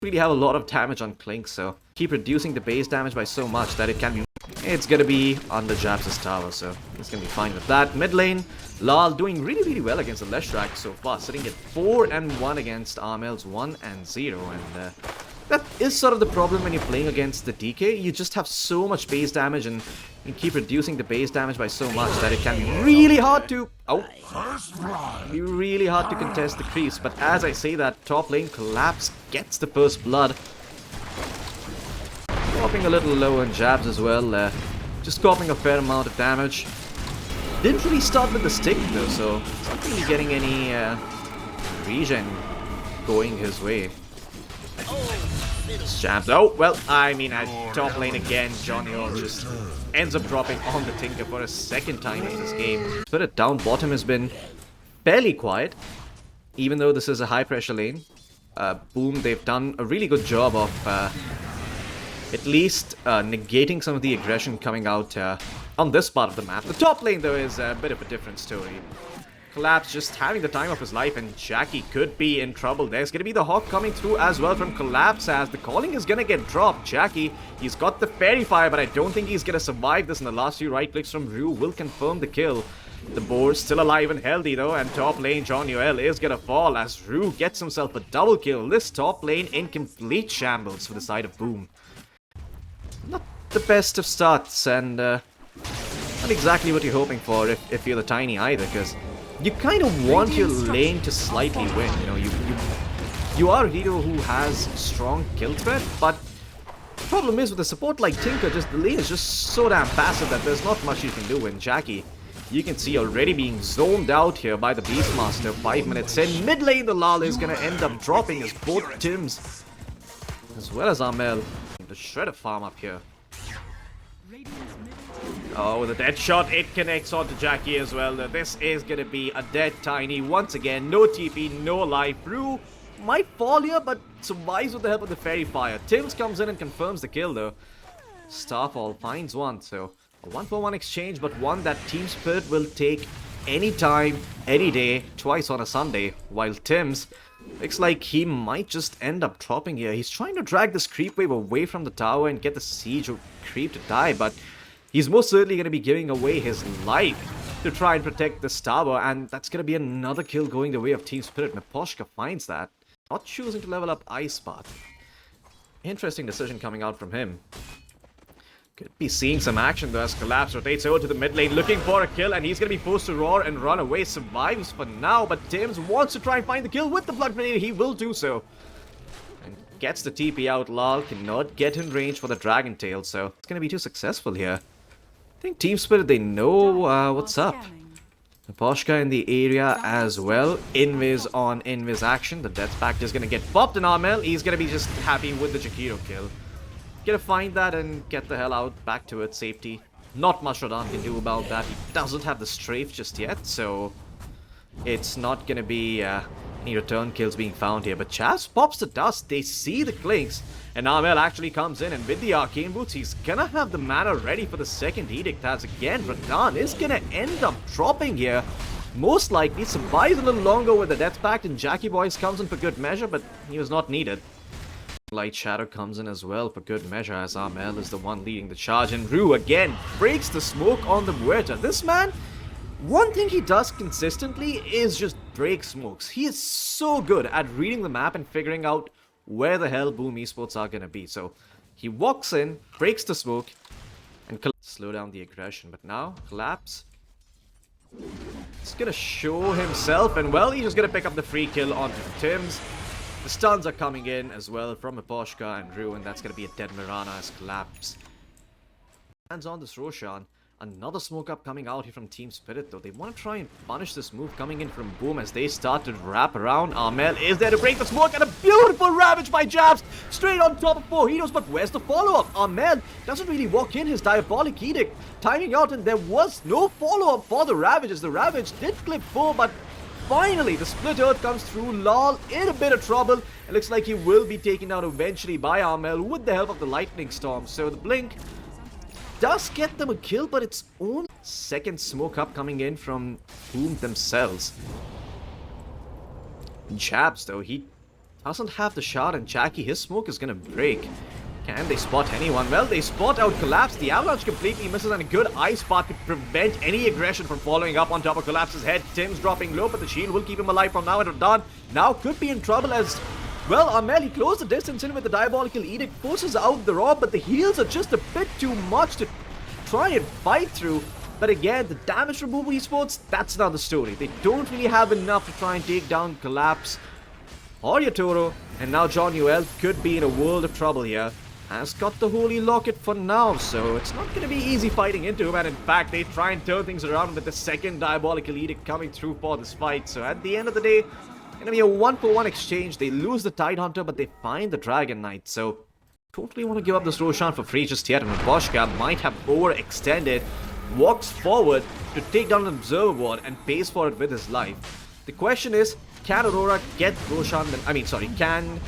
really have a lot of damage on Clink, so keep reducing the base damage by so much that it can be... It's gonna be under Jabs' tower, so it's gonna be fine with that. Mid lane, Lal doing really well against the Leshrac so far, sitting at 4-1 against Armel's 1-0, and that is sort of the problem when you're playing against the DK. You just have so much base damage, and you keep reducing the base damage by so much that it can be really hard to... be really hard to contest the creeps. But as I say that, top lane Collapse gets the first blood. Dropping a little low on Jabs as well, just copying a fair amount of damage. Didn't really start with the stick though, so it's not really getting any regen going his way. Jabs. Oh, well, I mean, at top lane again, Johnny just ends up dropping on the Tinker for a second time in this game. Spirit down bottom has been fairly quiet, even though this is a high pressure lane. Boom, they've done a really good job of at least negating some of the aggression coming out on this part of the map. The top lane, though, is a bit of a different story. Collapse just having the time of his life, and Jackie could be in trouble. There's going to be the Hawk coming through as well from Collapse, as the calling is going to get dropped. Jackie, he's got the Fairy Fire, but I don't think he's going to survive this. In the last few right clicks from Ryu will confirm the kill. The board's still alive and healthy though, and top lane John Yoel is going to fall as Ryu gets himself a double kill. This top lane in complete shambles for the side of Boom. Not the best of starts, and not exactly what you're hoping for if you're the Tiny either, because you kind of want your lane to slightly win. You know, you are a hero who has strong kill threat, but the problem is with a support like Tinker, just the lane is just so damn passive that there's not much you can do. And Jackie, you can see already being zoned out here by the Beastmaster 5 minutes in. Mid lane, the Lal is going to end up dropping as both Tims, as well as Armel, the Shredder farm up here. Oh, the dead shot, it connects onto Jackie as well. This is going to be a dead Tiny once again. No TP, no life. Ryu might fall here, but survives with the help of the Fairy Fire. Tims comes in and confirms the kill though. Starfall finds one, so a 1-for-1 exchange, but one that Team Spirit will take any time, any day, twice on a Sunday. While Tims looks like he might just end up dropping here. He's trying to drag this creep wave away from the tower and get the siege creep to die, but he's most certainly going to be giving away his life to try and protect this tower, and that's going to be another kill going the way of Team Spirit. Miposhka finds that. Not choosing to level up Ice Spot. Interesting decision coming out from him. Could be seeing some action though as Collapse rotates over to the mid lane looking for a kill, and he's going to be forced to roar and run away. Survives for now, but Tims wants to try and find the kill with the Blood Grenade. He will do so. And gets the TP out. Lal cannot get in range for the Dragon Tail, so it's going to be too successful here. I think Team Spirit, they know what's up. Miposhka in the area as well. Invis on Invis action. The Death Pact is going to get popped in Armel. He's going to be just happy with the Jakiro kill. Gonna find that and get the hell out back to its safety. Not much Rodan can do about that. He doesn't have the strafe just yet, so it's not gonna be any return kills being found here. But Chaz pops the dust. They see the clinks, and Armel actually comes in, and with the Arcane Boots, he's gonna have the mana ready for the second Edict, as again Rodan is gonna end up dropping here. Most likely survives a little longer with the Death Pact, and Jackie Boys comes in for good measure, but he was not needed. Light Shadow comes in as well for good measure, as Armel is the one leading the charge, and Ryu again breaks the smoke on the Muerta. This man, one thing he does consistently is just break smokes. He is so good at reading the map and figuring out where the hell Boom Esports are gonna be. So he walks in, breaks the smoke, and slow down the aggression. But now, Collapse, he's gonna show himself, and well, he's just gonna pick up the free kill onto Tims. The stuns are coming in as well from Miposhka and Ryu, and that's going to be a dead Mirana as Collapse. Hands on this Roshan. Another smoke up coming out here from Team Spirit though. They want to try and punish this move coming in from Boom as they start to wrap around. Armel is there to break the smoke, and a beautiful ravage by Jabs straight on top of 4 heroes. But where's the follow-up? Armel doesn't really walk in his Diabolic Edict, timing out, and there was no follow-up for the ravages. The ravage did clip 4, but finally, the Split Earth comes through. Lal in a bit of trouble. It looks like he will be taken down eventually by Armel with the help of the Lightning Storm. So the Blink does get them a kill, but it's only second smoke up coming in from Boom themselves. Jabs, though, he doesn't have the shot, and Jackie, his smoke is gonna break. Can they spot anyone? Well, they spot out Collapse. The Avalanche completely misses, and a good ice spot to prevent any aggression from following up on top of Collapse's head. Tim's dropping low, but the shield will keep him alive from now. And Radan now could be in trouble as, well, Amel, he closed the distance in with the Diabolical Edict, forces out the Roar, but the heals are just a bit too much to try and fight through. But again, the damage from Boo Esports, that's another story. They don't really have enough to try and take down Collapse or Yatoro, and now John Uel could be in a world of trouble here. Has got the Holy Locket for now, so it's not going to be easy fighting into him, and in fact, they try and turn things around with the second Diabolical Edict coming through for this fight. So at the end of the day, going to be a 1-for-1 exchange. They lose the Tidehunter, but they find the Dragon Knight, so don't really want to give up this Roshan for free just yet, and Boschka might have overextended, walks forward to take down an Observer Ward and pays for it with his life. The question is, can Aurora get Roshan, can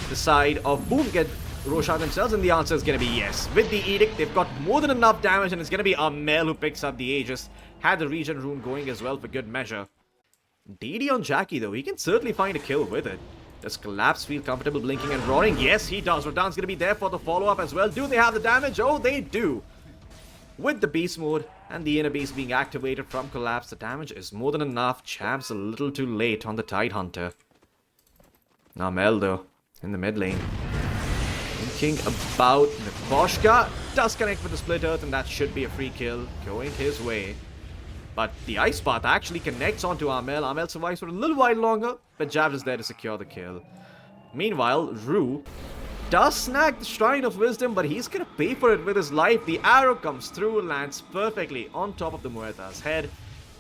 the side of Boom get Roshan themselves? And the answer is going to be yes. With the Edict, they've got more than enough damage, and it's going to be Amel who picks up the Aegis. Had the Regen Rune going as well for good measure. DD on Jackie though, he can certainly find a kill with it. Does Collapse feel comfortable blinking and roaring? Yes, he does. Radan's going to be there for the follow-up as well. Do they have the damage? Oh, they do. With the Beast Mode and the Inner Beast being activated from Collapse, the damage is more than enough. Champ's a little too late on the Tidehunter. Now Mel though, in the mid lane. Thinking about Boschka. Does connect with the Split Earth, and that should be a free kill going his way. But the Ice Path actually connects onto Amel. Amel survives for a little while longer, but Jav is there to secure the kill. Meanwhile, Rue does snag the Shrine of Wisdom, but he's gonna pay for it with his life. The arrow comes through, lands perfectly on top of the Muerta's head.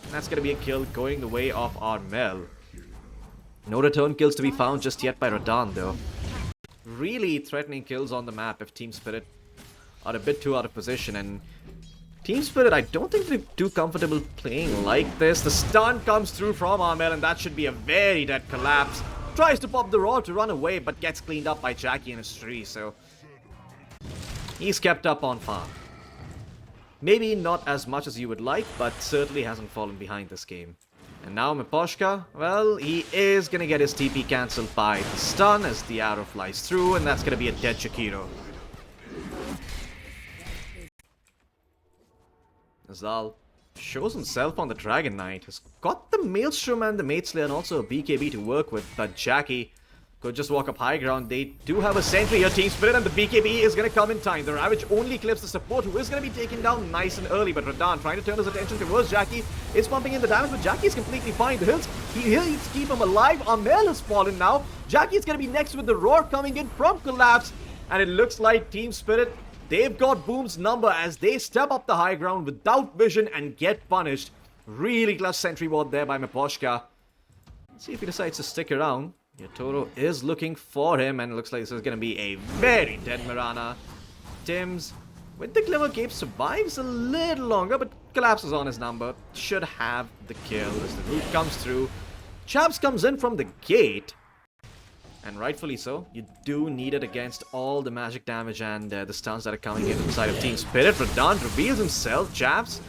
And that's gonna be a kill going the way of Armel. No return kills to be found just yet by Radan though. Really threatening kills on the map if Team Spirit are a bit too out of position, and Team Spirit, I don't think they're too comfortable playing like this. The stun comes through from Armel, and that should be a very dead Collapse. Tries to pop the Roar to run away, but gets cleaned up by Jackie and his tree, so he's kept up on farm. Maybe not as much as you would like, but certainly hasn't fallen behind this game. And now Miposhka, well, he is going to get his TP cancelled by the stun as the arrow flies through, and that's going to be a dead Shakiro. Zal shows himself on the Dragon Knight. Has got the Maelstrom and the Maidslayer and also a BKB to work with, but Jackie could just walk up high ground. They do have a sentry here, Team Spirit, and the BKB is going to come in time. The Ravage only clips the support, who is going to be taken down nice and early, but Radan trying to turn his attention towards Jackie is pumping in the damage, but Jackie is completely fine. The hills, he'll keep him alive. Amel has fallen now. Jackie is going to be next with the Roar coming in from Collapse, and it looks like Team Spirit, they've got Boom's number as they step up the high ground without vision and get punished. Really clutch sentry ward there by Miposhka. See if he decides to stick around. Yatoro is looking for him, and it looks like this is going to be a very dead Mirana. Tim's, with the Glimmer Cape, survives a little longer, but collapses on his number. Should have the kill as the root comes through. Chaps comes in from the gate. And rightfully so. You do need it against all the magic damage and the stuns that are coming in from the side of Team Spirit. Radan reveals himself. Chaps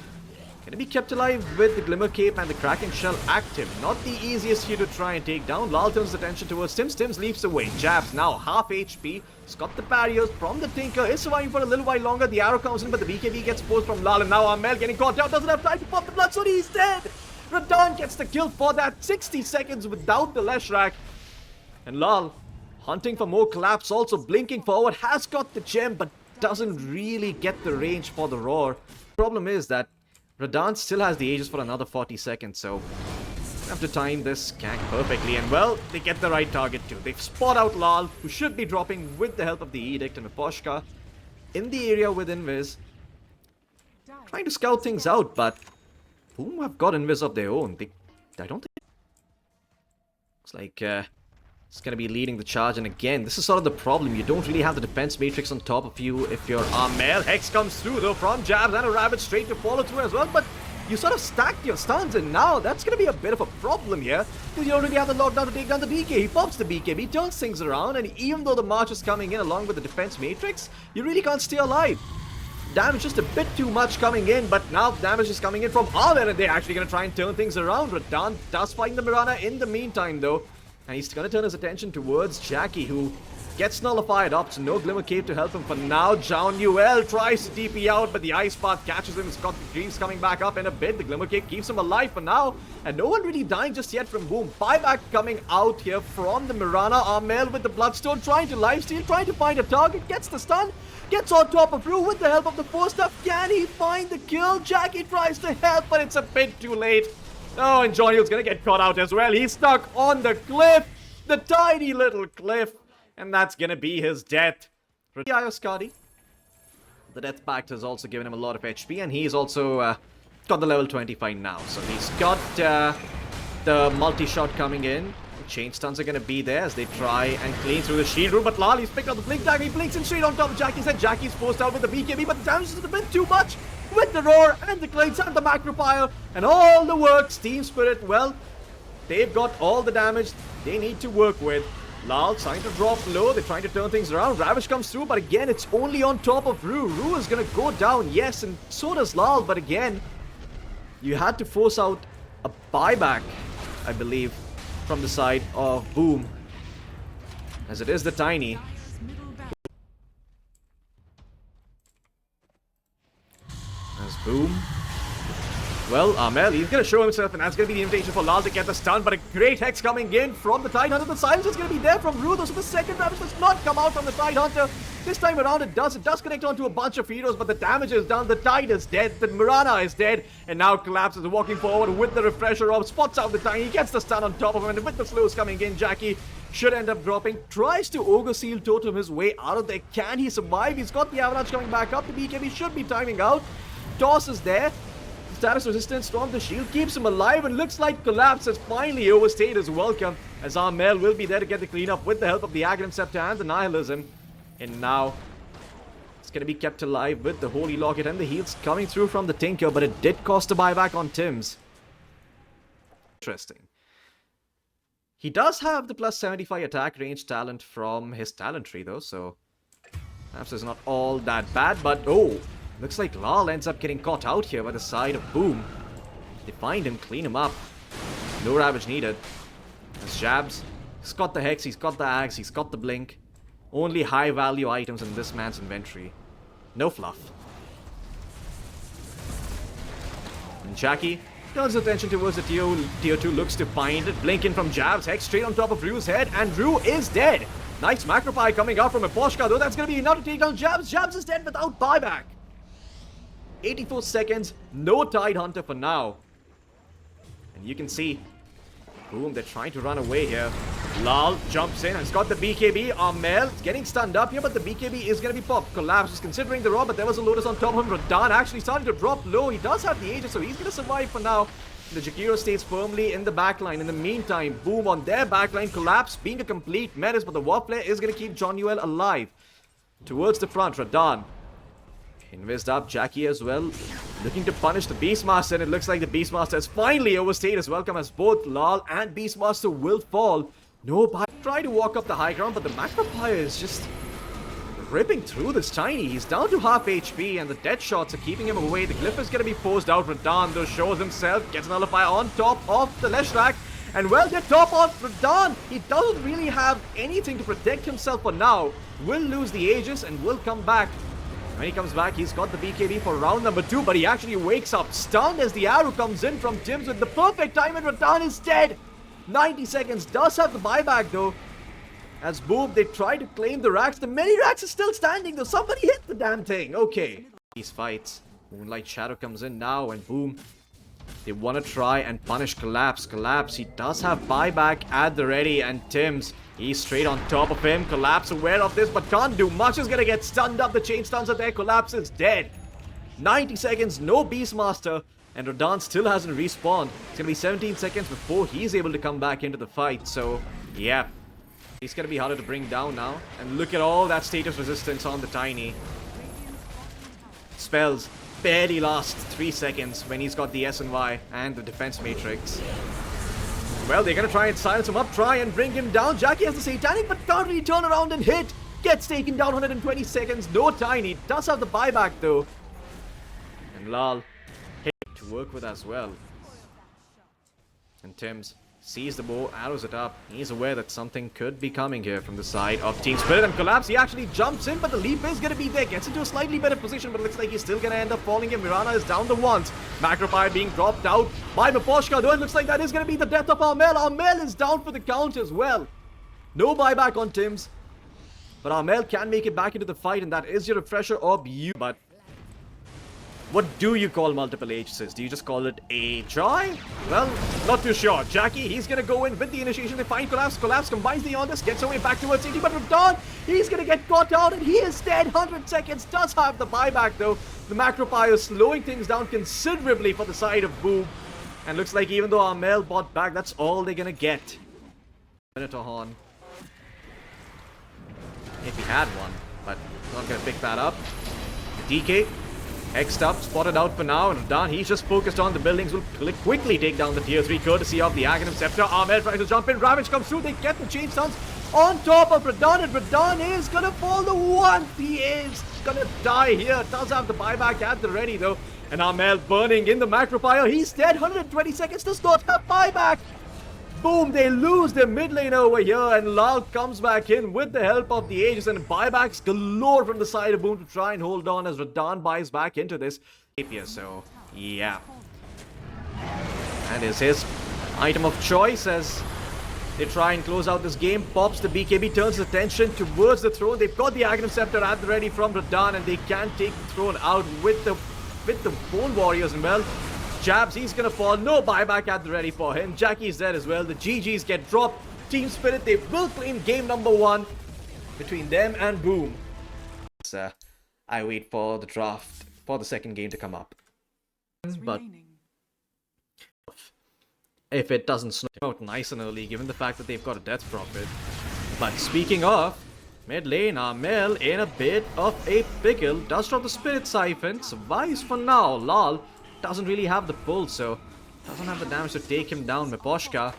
gonna be kept alive with the Glimmer Cape and the Kraken Shell active. Not the easiest here to try and take down. Lal turns attention towards Tims. Tims leaps away. Chaps now half HP. He's got the barriers from the Tinker. Is surviving for a little while longer. The arrow comes in, but the BKB gets forced from Lal. And now Amel getting caught down. Doesn't have time to pop the blood, so he's dead. Radan gets the kill for that. 60 seconds without the Leshrac. And Lal, hunting for more Collapse, also blinking forward, has got the gem, but doesn't really get the range for the Roar. Problem is that Radan still has the Aegis for another 40 seconds, so have to time this gank perfectly. And well, they get the right target too. They spot out Lal, who should be dropping with the help of the Edict and Miposhka in the area with Invis. Trying to scout things out, but Boom have got Invis of their own. I don't think... Looks like it's going to be leading the charge, and again, this is sort of the problem. You don't really have the defense matrix on top of you if you're Amel. Hex comes through though from Jabs and a Rabbit straight to follow through as well, but you sort of stacked your stuns, and now that's going to be a bit of a problem here, because you already have the lockdown to take down the DK. He pops the BKB, turns things around, and even though the March is coming in along with the defense matrix, you really can't stay alive. Damage just a bit too much coming in, but now damage is coming in from Amel, and they're actually going to try and turn things around. Radan does find the Mirana in the meantime though. And he's going to turn his attention towards Jackie, who gets nullified up, so no Glimmer Cave to help him for now. Jaunuel tries to TP out, but the Ice Path catches him. He's got the Greaves coming back up in a bit. The Glimmer Cave keeps him alive for now, and no one really dying just yet from Boom. Buyback coming out here from the Mirana. Armel with the Bloodstone, trying to lifesteal, trying to find a target, gets the stun, gets on top of Rue with the help of the Force Stuff. Can he find the kill? Jackie tries to help, but it's a bit too late. Oh, and Johnny's gonna get caught out as well. He's stuck on the cliff, the tiny little cliff. And that's gonna be his death. Ioscardi. The Death Pact has also given him a lot of HP, and he's also got the level 25 now. So he's got the multi-shot coming in. The chain stuns are gonna be there as they try and clean through the shield room. But Lali's picked up the blink dagger. He blinks in straight on top of Jackie's head. Jackie's forced out with the BKB, but the damage is a bit too much. With the roar and the cleanse and the macropile and all the works, Team Spirit, well, they've got all the damage they need to work with. Lal trying to drop low, they're trying to turn things around. Ravish comes through, but again, it's only on top of Rue. Rue is going to go down, yes, and so does Lal, but again, you had to force out a buyback, I believe, from the side of Boom, as it is the Tiny. As Boom. Well, Armel, he's going to show himself, and that's going to be the invitation for Lal to get the stun, but a great Hex coming in from the Tidehunter. The silence is going to be there from Rue, though, so the second damage does not come out from the Tidehunter. This time around it does. It does connect onto a bunch of heroes, but the damage is done. The Tide is dead. The Mirana is dead, and now Collapse is walking forward with the Refresher Orb, spots out the Tiny, gets the stun on top of him, and with the slows coming in, Jackie should end up dropping. Tries to Ogre Seal Totem his way out of there. Can he survive? He's got the Avalanche coming back up. The BKB should be timing out. Toss is there. Status resistance from the shield keeps him alive, and looks like Collapse has finally overstayed his welcome, as Armel will be there to get the cleanup with the help of the Aghanim Scepter and the Nihilism. And now it's going to be kept alive with the Holy Locket and the heals coming through from the Tinker, but it did cost a buyback on Tim's. Interesting. He does have the plus 75 attack range talent from his talent tree though, so perhaps it's not all that bad, but oh, looks like Lal ends up getting caught out here by the side of Boom. They find him, clean him up. No Ravage needed. As Jabs, he's got the Hex, he's got the Axe, he's got the Blink. Only high value items in this man's inventory. No fluff. And Jackie turns his attention towards the tier 2, looks to find it. Blink in from Jabs, Hex straight on top of Rue's head, and Rue is dead. Nice Macropie coming out from Eposhka, though that's going to be enough to take down Jabs. Jabs is dead without buyback. 84 seconds, no Tidehunter for now. And you can see, Boom, they're trying to run away here. Lal jumps in and has got the BKB. Armel getting stunned up here, but the BKB is going to be popped. Collapse is considering the rob, but there was a Lotus on top of him. Radan actually starting to drop low. He does have the Aegis, so he's going to survive for now. The Jakiro stays firmly in the backline. In the meantime, Boom on their backline. Collapse being a complete menace, but the Warflare is going to keep Jaunuel alive. Towards the front, Radan invest up, Jackie as well, looking to punish the Beastmaster, and it looks like the Beastmaster has finally overstayed his welcome, as both Lal and Beastmaster will fall. No, but try to walk up the high ground, but the Macropire is just ripping through this Tiny. He's down to half HP, and the dead shots are keeping him away. The Glyph is going to be forced out. Radan, though, shows himself, gets an Nullifier on top of the Leshrac, and well, they're top on Radan. He doesn't really have anything to protect himself for now. Will lose the Aegis and will come back. When he comes back, he's got the BKB for round number 2, but he actually wakes up stunned as the arrow comes in from Tims with the perfect time, and Radan is dead. 90 seconds, does have the buyback though. As Boom, they try to claim the racks. The mini racks is still standing though. Somebody hit the damn thing. Okay. These fights. Moonlight Shadow comes in now, and Boom, they want to try and punish Collapse. Collapse, he does have buyback at the ready, and Tims, he's straight on top of him. Collapse aware of this, but can't do much. Is gonna get stunned up. The chain stuns are there. Collapse is dead. 90 seconds, no Beastmaster, and Radan still hasn't respawned. It's gonna be 17 seconds before he's able to come back into the fight. So, yeah, he's gonna be harder to bring down now. And look at all that status resistance on the Tiny. Spells barely last 3 seconds when he's got the S and Y and the defense matrix. Well, they're gonna try and silence him up, try and bring him down. Jackie has the Satanic, but can't really turn around and hit. Gets taken down 120 seconds. No Tiny. Does have the buyback though. And Lal hit to work with as well. And Tims Sees the bow, arrows it up. He's aware that something could be coming here from the side of Team Spirit, and Collapse, he actually jumps in, but the leap is going to be there. Gets into a slightly better position, but it looks like he's still going to end up falling here. Mirana is down to once. Macropire being dropped out by Miposhka, though it looks like that is going to be the death of Armel. Armel is down for the count as well. No buyback on Tims, but Armel can make it back into the fight, and that is your refresher orb. But what do you call multiple aces? Do you just call it a joy? Well, not too sure. Jackie, he's going to go in with the initiation. They find Collapse. Collapse combines the August, gets away back towards 80. But Radon, he's going to get caught out, and he is dead. 100 seconds. Does have the buyback, though. The Macropire slowing things down considerably for the side of Boom. And looks like even though Armel bought back, that's all they're going to get. Minotaur Horn. If he had one, but not going to pick that up. DK. Hexed up, spotted out for now, and Radan, he's just focused on the buildings. Will quickly take down the tier 3 courtesy of the Aghanim Scepter. Armel tries to jump in, Ravage comes through, they get the chain stance on top of Radan, and Radan is gonna fall the one. He is gonna die here. Does have the buyback at the ready though, and Armel burning in the Macropire. He's dead, 120 seconds, does not have buyback. Boom, they lose their mid lane over here, and Lal comes back in with the help of the Aegis, and buybacks galore from the side of Boom to try and hold on as Radan buys back into this Rapier. So, yeah. That is his item of choice as they try and close out this game. Pops the BKB, turns his attention towards the throne. They've got the Aghanim Scepter at the ready from Radan, and they can take the throne out with the Bone Warriors, and well, Jabs, he's gonna fall. No buyback at the ready for him. Jackie's dead as well. The GGs get dropped. Team Spirit, they will claim game number 1 between them and Boom. So, I wait for the draft for the second game to come up. But if it doesn't snow out nice and early, given the fact that they've got a death prophet. But speaking of, mid lane, Armel in a bit of a pickle. Does drop the Spirit Siphon. Survives for now. Lal doesn't really have the pull, so doesn't have the damage to take him down. Miposhka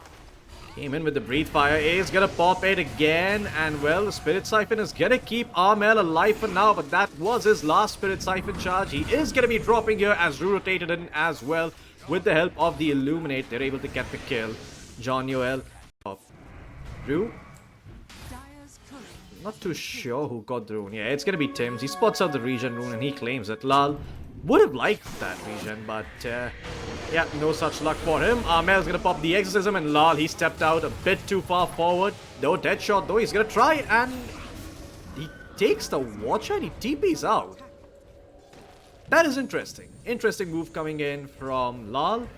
came in with the Breathe Fire. Is gonna pop it again, and well, the Spirit Siphon is gonna keep Armel alive for now, but that was his last Spirit Siphon charge. He is gonna be dropping here as Rue rotated in as well. With the help of the Illuminate, they're able to get the kill. John Yoel of Rue. Not too sure who got the rune. Yeah, it's gonna be Tims. He spots out the regen rune and he claims it. Lal would have liked that regen, but yeah, no such luck for him. Armel's gonna pop the Exorcism, and Lal, he stepped out a bit too far forward. No dead shot though, he's gonna try, and he takes the Watcher and he TP's out. That is interesting. Interesting move coming in from Lal.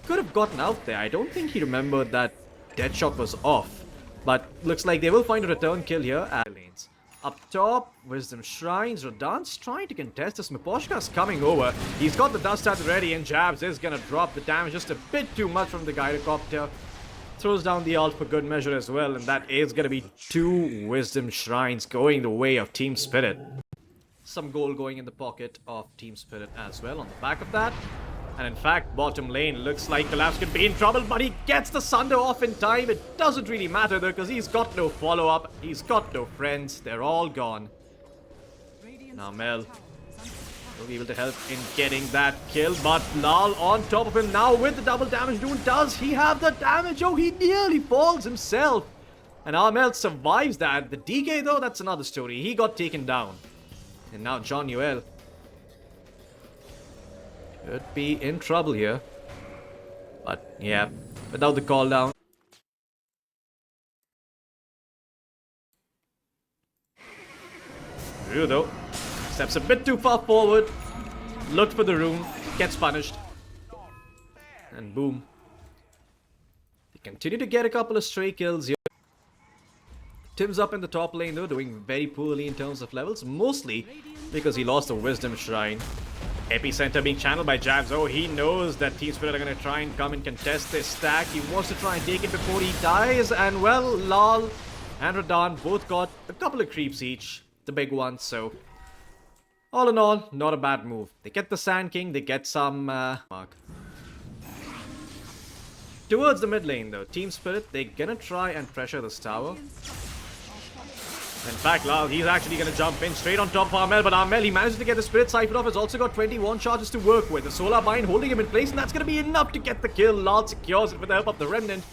Could have gotten out there. I don't think he remembered that Deadshot was off. But looks like they will find a return kill here at lanes. Up top, Wisdom Shrines. Radan's trying to contest this. Miposhka's coming over. He's got the dust at the ready, and Jabs is gonna drop the damage just a bit too much from the Gyrocopter. Throws down the ult for good measure as well, and that is gonna be 2 Wisdom Shrines going the way of Team Spirit. Some gold going in the pocket of Team Spirit as well on the back of that. And in fact, bottom lane looks like Collapse could be in trouble, but he gets the Sunder off in time. It doesn't really matter though, because he's got no follow-up, he's got no friends, they're all gone. Now Mel will be able to help in getting that kill, but Lal on top of him now with the double damage rune. Does he have the damage? Oh, he nearly falls himself. And Armel survives that. The DK though, that's another story. He got taken down. And now John Yoel could be in trouble here. But yeah, without the call down. Ryu though steps a bit too far forward. Looked for the rune. Gets punished. And boom. They continue to get a couple of stray kills here. Tim's up in the top lane though, doing very poorly in terms of levels. Mostly because he lost the Wisdom Shrine. Epicenter being channeled by Jabs. Oh, he knows that Team Spirit are going to try and come and contest this stack. He wants to try and take it before he dies. And well, Lal and Radan both got a couple of creeps each. The big ones, so all in all, not a bad move. They get the Sand King, they get some mark. Towards the mid lane though, Team Spirit, they're gonna try and pressure this tower. In fact, Lal, he's actually going to jump in straight on top of Armel, but Armel, he managed to get the Spirit Siphon off, has also got 21 charges to work with. The Solar Bind holding him in place, and that's going to be enough to get the kill. Lal secures it with the help of the Remnant.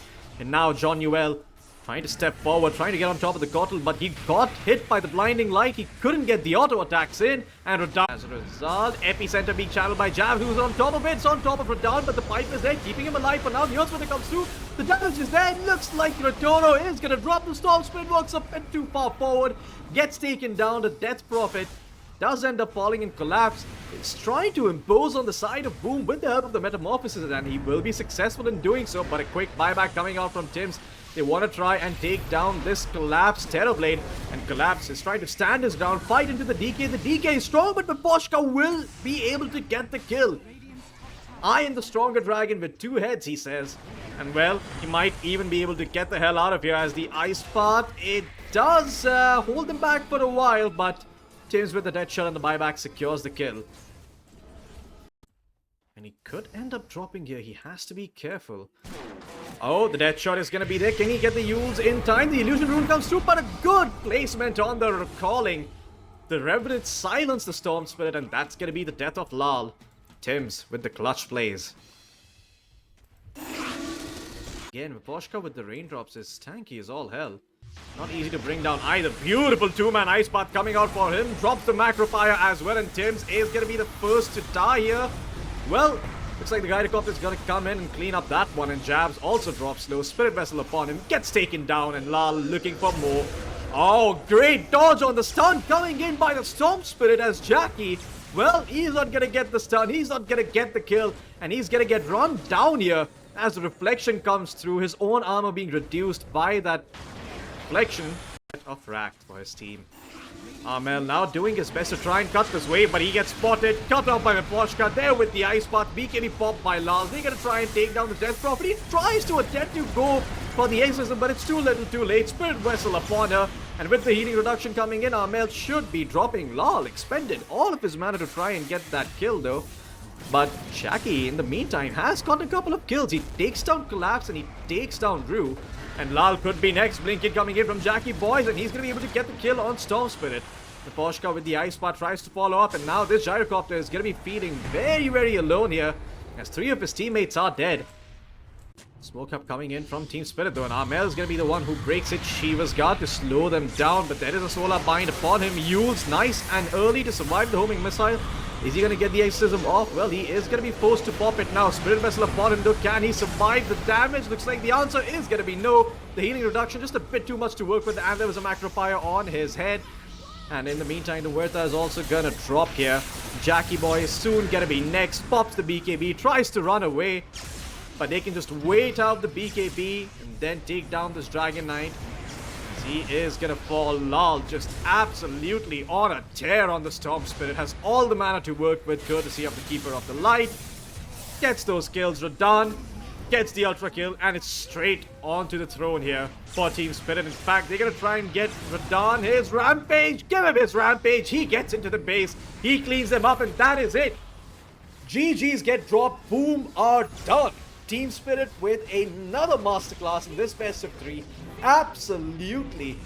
And now John Newell trying to step forward, trying to get on top of the Kotl, but he got hit by the blinding light. He couldn't get the auto attacks in, and Radan, as a result, Epicenter being channeled by Jav, who's on top of it. It's on top of Radan, but the pipe is there, keeping him alive for now. The Earthsplitter comes through, the damage is there. It looks like Rotono is going to drop the Storm Spirit, works a bit too far forward, gets taken down. The Death Prophet does end up falling in collapse. It's trying to impose on the side of Boom with the help of the Metamorphosis, and he will be successful in doing so, but a quick buyback coming out from Tims. They want to try and take down this collapsed Terrorblade, and Collapse is trying to stand his ground, fight into the DK. The DK is strong, but Miposhka will be able to get the kill. I am the stronger dragon with two heads, he says. And well, he might even be able to get the hell out of here, as the Ice Path, it does hold them back for a while, but Tims with the dead shot and the buyback secures the kill. And he could end up dropping here. He has to be careful. Oh, the death shot is going to be there. Can he get the Yules in time? The Illusion Rune comes through, but a good placement on the Recalling. The Revenant silenced the Storm Spirit, and that's going to be the death of Lal. Tims with the clutch plays. Again, Miposhka with the raindrops is tanky as all hell. Not easy to bring down either. Beautiful two-man Ice Path coming out for him. Drops the Macro Fire as well, and Tims is going to be the first to die here. Well, looks like the Gyrocopter is going to come in and clean up that one, and Jabs also drops low. Spirit Vessel upon him, gets taken down, and Lal looking for more. Oh, great dodge on the stun coming in by the Storm Spirit as Jackie. Well, he's not going to get the stun, he's not going to get the kill, and he's going to get run down here as the reflection comes through. His own armor being reduced by that reflection of Racked for his team. Armel now doing his best to try and cut this wave, but he gets spotted, cut off by Miposhka, there with the Ice Path, BKB popped by Lal. They're going to try and take down the Death Prophet. He tries to attempt to go for the exorcism, but it's too little too late. Spirit Vessel upon her, and with the healing reduction coming in, Armel should be dropping. Lal expended all of his mana to try and get that kill though. But Jackie, in the meantime, has got a couple of kills. He takes down Collapse and he takes down Rue. And Lal could be next. Blinking coming in from Jackie boys, and he's going to be able to get the kill on Storm Spirit. Miposhka with the Ice Path tries to follow up, and now this Gyrocopter is going to be feeling very, very alone here, as three of his teammates are dead. Smoke up coming in from Team Spirit though, and Armel is going to be the one who breaks it. Shiva's Guard to slow them down, but there is a Solar Bind upon him. Yules nice and early to survive the homing missile. Is he going to get the exorcism off? Well, he is going to be forced to pop it now. Spirit Vessel upon him though. Can he survive the damage? Looks like the answer is going to be no. The healing reduction just a bit too much to work with, and there was a Macro Fire on his head. And in the meantime, the Huerta is also going to drop here. Jackie boy is soon going to be next. Pops the BKB, tries to run away, but they can just wait out the BKB and then take down this Dragon Knight. He is going to fall. Lal just absolutely on a tear on the Storm Spirit. Has all the mana to work with, courtesy of the Keeper of the Light. Gets those kills. Radan gets the Ultra kill, and it's straight onto the throne here for Team Spirit. In fact, they're going to try and get Radan his Rampage. Give him his Rampage. He gets into the base. He cleans them up, and that is it. GG's get dropped. Boom are done. Team Spirit with another masterclass in this best of 3. Absolutely